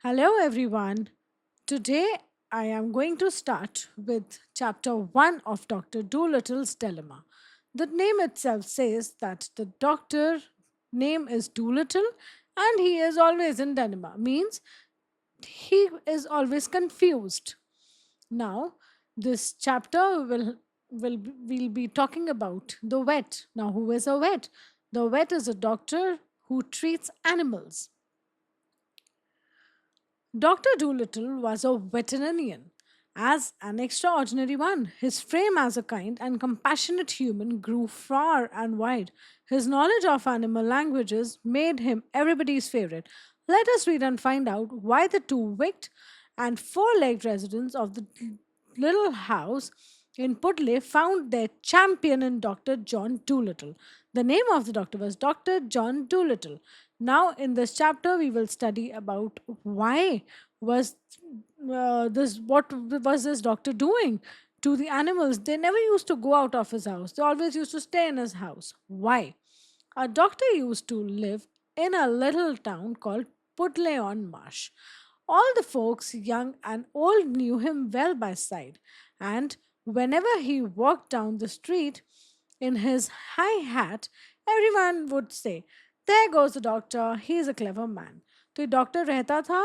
Hello, everyone. Today I am going to start with chapter 1 of Dr. Doolittle's Dilemma. The name itself says that the doctor name is Doolittle and he is always in dilemma, means he is always confused. Now, this chapter will be talking about the vet. Now, who is a vet? The vet is a doctor who treats animals. Dr. Doolittle was a veterinarian. As an extraordinary one, his frame as a kind and compassionate human grew far and wide. His knowledge of animal languages made him everybody's favorite. Let us read and find out why the two wicked and four-legged residents of the little house in Pudley found their champion in Dr. John Doolittle. The name of the doctor was Dr. John Doolittle. Now, in this chapter, we will study about why was what was this doctor doing to the animals. They never used to go out of his house. They always used to stay in his house. Why? A doctor used to live in a little town called Pudley on Marsh. All the folks, young and old, knew him well by sight, and whenever he walked down the street in his high hat, everyone would say, "There goes the doctor, he is a clever man." तो ये doctor रहता था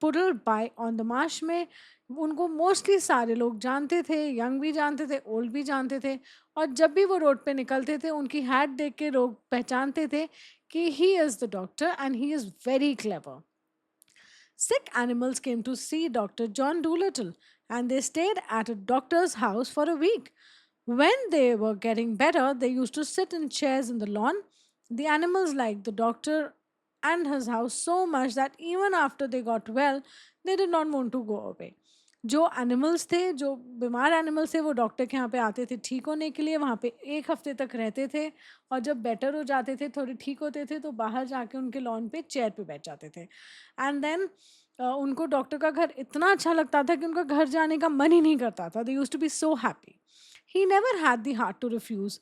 Puddleby on the Marsh में. उनको mostly सारे लोग जानते थे, यंग भी जानते थे, ओल्ड भी जानते थे. और जब भी वो रोड पे निकलते थे उनकी हैट देख के लोग पहचानते थे कि he is the doctor and he is very clever. Sick animals came to see Dr. John Doolittle and they stayed at a doctor's house for a week. When they were getting better, they used to sit in chairs in the lawn. The animals liked the doctor and his house so much that even after they got well, they did not want to go away. जो animals थे, जो बीमार animals थे, वो doctor के यहाँ पे आते थे ठीक होने के लिए. वहाँ पे एक हफ्ते तक रहते थे और जब बेटर हो जाते थे, थोड़े ठीक होते थे, तो बाहर जाके उनके लॉन पे चेयर पे बैठ जाते थे. एंड देन उनको डॉक्टर का घर इतना अच्छा लगता था कि उनका घर जाने का मन ही नहीं करता था. They used to be so happy. He never had the heart to refuse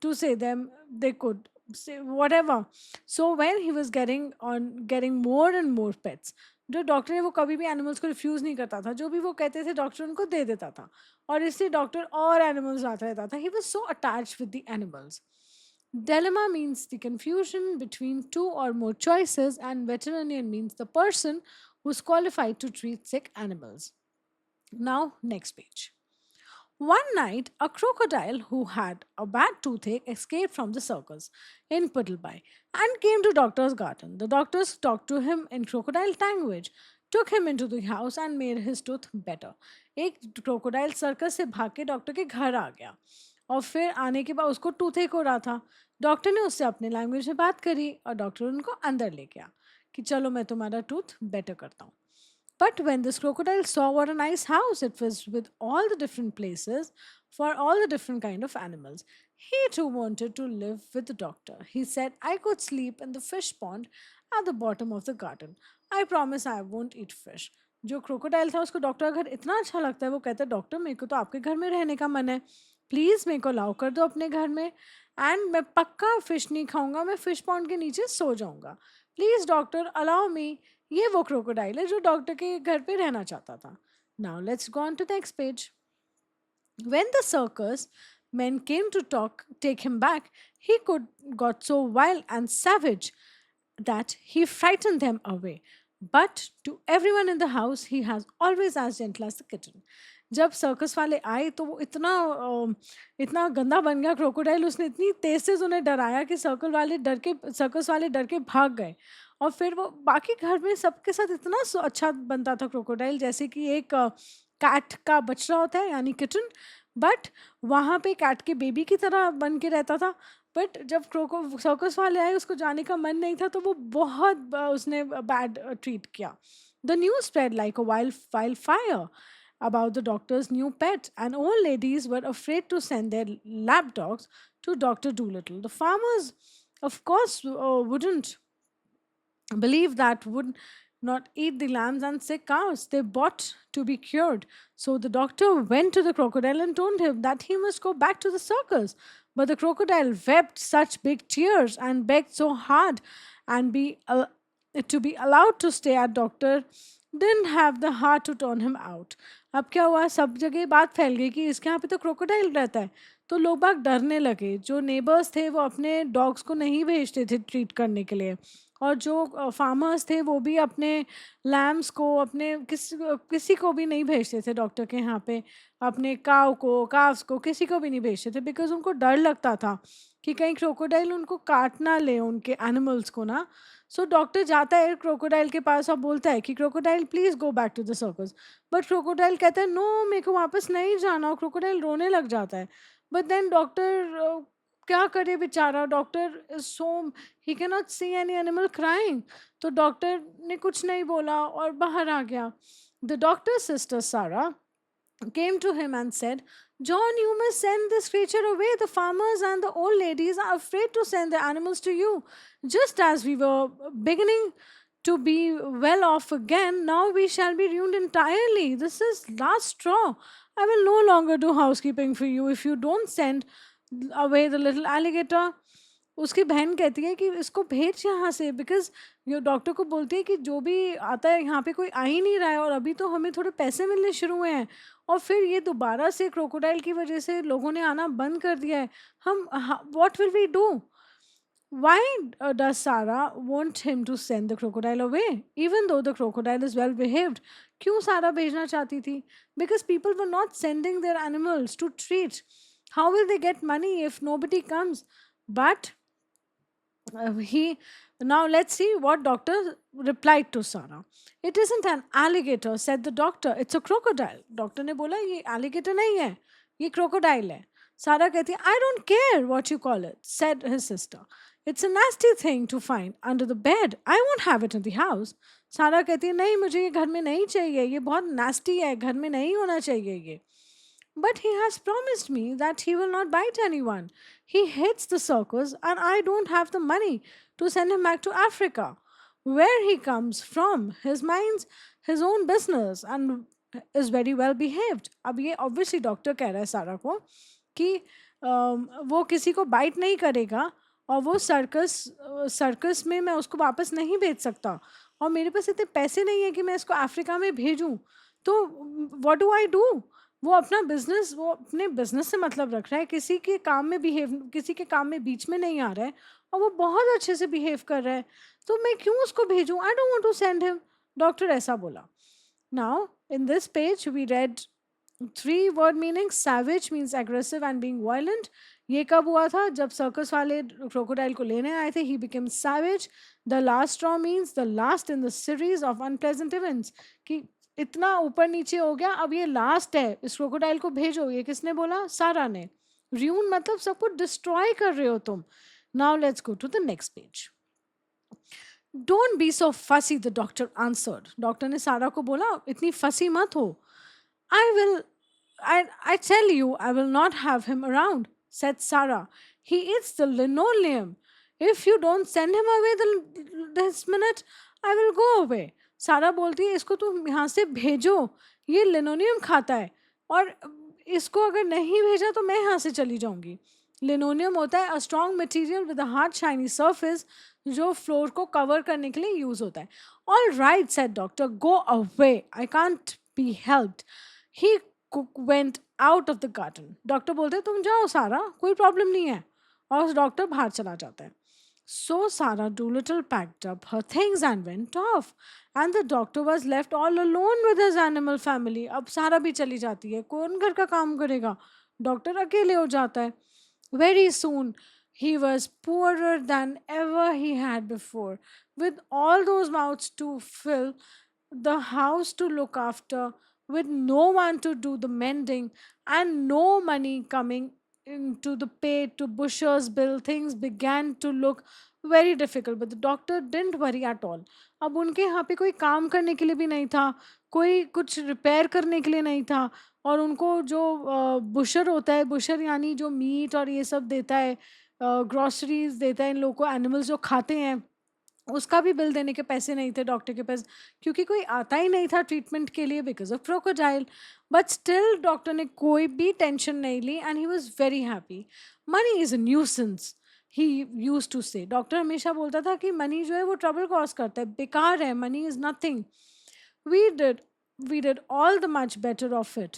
to say them they could say whatever. So when he was getting more and more pets, जो डॉक्टर है वो कभी भी एनिमल्स को refuse नहीं करता था. जो भी वो कहते थे डॉक्टर उनको दे देता था और इससे डॉक्टर और एनिमल्स लाता रहता था. He was so attached with the animals. Dilemma means the confusion between two or more choices, and veterinarian means the person who's qualified to treat sick animals. Now, next page. One night, a crocodile who had a bad toothache escaped from the circus in Puddleby and came to doctor's garden. The doctors talked to him in crocodile language, took him into the house and made his tooth better. एक crocodile circus से भाग के doctor के घर आ गया और फिर आने के बाद उसको टूथेक हो रहा था. डॉक्टर ने उससे अपने लैंग्वेज में बात करी और डॉक्टर उनको अंदर ले गया कि चलो मैं तुम्हारा टूथ बेटर करता हूँ. But when this crocodile saw what a nice house it was with all the different places for all the different kind of animals, he too wanted to live with the doctor. He said, "I could sleep in the fish pond at the bottom of the garden. I promise I won't eat fish." जो crocodile था उसको doctor का घर इतना अच्छा लगता है, वो कहता है डॉक्टर मेरे को तो आपके घर में रहने का मन है, प्लीज़ मेरे को अलाउ कर दो अपने घर में एंड मैं पक्का फिश नहीं खाऊंगा, मैं फिश पॉन्ड के नीचे सो जाऊंगा. Please doctor allow me. ये वो क्रोकोडाइल है जो डॉक्टर के घर पे रहना चाहता था. Now let's go on to next page. When the circus men came to take him back, he could got so wild and savage that he frightened them away. But to everyone in the house, he has always as gentle as the kitten. जब circus वाले आए तो वो इतना गंदा बन गया crocodile. उसने इतनी तेज से उन्हें डराया कि सर्कस वाले डर के भाग गए. और फिर वो बाकी घर में सबके साथ इतना अच्छा बनता था क्रोकोडाइल, जैसे कि एक कैट का बछड़ा होता है यानी किटन. बट वहाँ पे कैट के बेबी की तरह बन के रहता था. बट जब क्रोको सर्कस वाले आए उसको जाने का मन नहीं था तो वो बहुत उसने बैड ट्रीट किया. The news spread like a wild fire about the doctor's new pet, and old ladies were afraid to send their lap dogs to Dr. Doolittle. The farmers, of course, wouldn't believe that would not eat the lambs and sick cows they bought to be cured. So the doctor went to the crocodile and told him that he must go back to the circus. But the crocodile wept such big tears and begged so hard and be to be allowed to stay at doctor didn't have the heart to turn him out. अब क्या हुआ, सब जगह बात फैल गई कि इसके यहाँ पे तो क्रोकोडाइल रहता है। तो लोग बाग डरने लगे, जो नेबर्स थे वो अपने डॉग्स को नहीं भेजते थे ट्रीट करने के लिए, और जो फार्मर्स थे वो भी अपने लैम्स को, अपने किसी को भी नहीं भेजते थे डॉक्टर के यहाँ पे, अपने काव को, काव्स को, किसी को भी नहीं भेजते थे, बिकॉज उनको डर लगता था कि कहीं क्रोकोडाइल उनको काट ना ले, उनके एनिमल्स को ना। सो डॉक्टर जाता है क्रोकोडाइल के पास और बोलता है कि crocodile please go back to the circus, but crocodile कहता है नो, मेरे को वापस नहीं जाना, और क्रोकोडाइल रोने लग जाता है। बट देन डॉक्टर क्या करे बेचारा, doctor is so, he can not see any animal crying. तो डॉक्टर ने कुछ नहीं बोला और बाहर आ गया। द डॉक्टर सिस्टर सारा came to him and said, John, you must send this creature away. The farmers and the old ladies are afraid to send their animals to you. Just as we were beginning to be well off again, now we shall be ruined entirely. This is last straw. I will no longer do housekeeping for you if you don't send away the little alligator. उसकी बहन कहती है कि इसको भेज यहाँ से, because ये डॉक्टर को बोलती है कि जो भी आता है यहाँ पे कोई आ ही नहीं रहा है, और अभी तो हमें थोड़े पैसे मिलने शुरू हुए हैं, और फिर ये दोबारा से क्रोकोडाइल की वजह से लोगों ने आना बंद कर दिया है। हम what will we do? Why does Sarah want him to send the crocodile away, even though the crocodile is well behaved? क्यों सारा भेजना चाहती थी? Because people were not sending their animals to treat. How will they get money if nobody comes? But he now let's see what doctor replied to Sarah. It isn't an alligator, said the doctor. It's a crocodile. Doctor ने बोला ये alligator नहीं है, ये crocodile है. Sarah कहती है, I don't care what you call it, said his sister. It's a nasty thing to find under the bed. I won't have it in the house. सारा कहती है नहीं, मुझे ये घर में नहीं चाहिए, ये बहुत नास्टी है, घर में नहीं होना चाहिए ये. But he has promised me that he will not bite anyone. He hates the circus, and I don't have the money to send him back to Africa. Where he comes from, his mind's his own business and is very well behaved. अब ये obviously doctor कह रहा है सारा को कि वो किसी को बाइट नहीं करेगा, और वो सर्कस में मैं उसको वापस नहीं भेज सकता, और मेरे पास इतने पैसे नहीं है कि मैं इसको अफ्रीका में भेजूं। तो व्हाट डू आई डू? वो अपने बिजनेस से मतलब रख रहा है, किसी के काम में बीच में नहीं आ रहा है, और वो बहुत अच्छे से बिहेव कर रहा है, तो मैं क्यों उसको भेजूं? I don't want to send him. Doctor ऐसा बोला। Now in this page we read three word meaning. Savage means aggressive and being violent. ये कब हुआ था? जब सर्कस वाले क्रोकोडाइल को लेने आए थे. He became savage. The last straw means the last in the series of unpleasant events, कि इतना ऊपर नीचे हो गया, अब ये लास्ट है, इस क्रोकोडाइल को भेजो. ये किसने बोला? सारा ने. र्यून मतलब सब कुछ डिस्ट्रॉय कर रहे हो तुम. Now let's go to the next page. Don't be so fussy, the doctor answered. Doctor ने सारा को बोला इतनी फसी मत हो. I will, I tell you, I will not have him around, said Sarah. He eats the linoleum. If you don't send him away this minute, I will go away. सारा बोलती है इसको तुम यहाँ से भेजो, ये लिनोनियम खाता है, और इसको अगर नहीं भेजा तो मैं यहाँ से चली जाऊंगी. लिनोनियम होता है a strong material with a hard shiny surface, जो फ्लोर को कवर करने के लिए यूज होता है. All right said doctor, go away, I can't be helped. He went out of the garden. Doctor बोलते हैं तुम जाओ सारा, कोई प्रॉब्लम नहीं है, और डॉक्टर बाहर चला जाता है. So Sarah Doolittle packed up her things and went off, and the doctor was left all alone with his animal family. अब सारा भी चली जाती है, कौन घर का काम करेगा? डॉक्टर अकेले हो जाता है. Very soon he was poorer than ever he had before, with all those mouths to fill, the house to look after, with no one to do the mending, and no money coming into the pay to butcher's bill. Things began to look very difficult, but the doctor didn't worry at all. अब उनके यहाँ पे कोई काम करने के लिए भी नहीं था, कोई कुछ रिपेयर करने के लिए नहीं था, और उनको जो बुशर होता है, बुशर यानी जो मीट और ये सब देता है, ग्रॉसरीज देता है इन लोगों को, एनिमल्स जो खाते हैं, उसका भी बिल देने के पैसे नहीं थे डॉक्टर के पास, क्योंकि कोई आता ही नहीं था ट्रीटमेंट के लिए because of crocodile. But still doctor ने कोई भी टेंशन नहीं ली, and he was very happy. Money is a nuisance, he used to say, doctor हमेशा बोलता था कि मनी जो है वो ट्रबल कॉज करता है, बेकार है, money is nothing. We did we did all the much better of it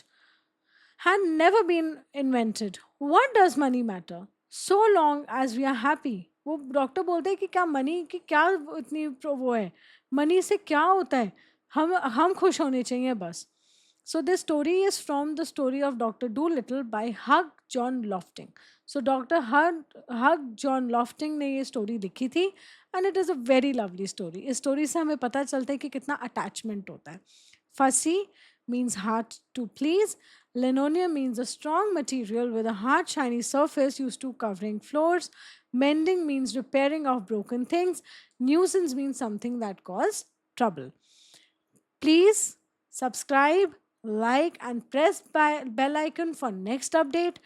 had never been invented. What does money matter? So long as we are happy. वो डॉक्टर बोलते हैं कि क्या मनी की क्या इतनी वो है, मनी से क्या होता है, हम खुश होने चाहिए बस. So this story is from the story of Dr. Dolittle by Hugh John Lofting. So Dr. Hugh John Lofting ने ये story लिखी थी and it is a very lovely story. इस story से हमें पता चलता है कि कितना attachment होता है. Fussy means hard to please. Linoleum means a strong material with a hard, shiny surface used to covering floors. Mending means repairing of broken things. Nuisance means something that causes trouble. Please subscribe, like, and press bell icon for next update.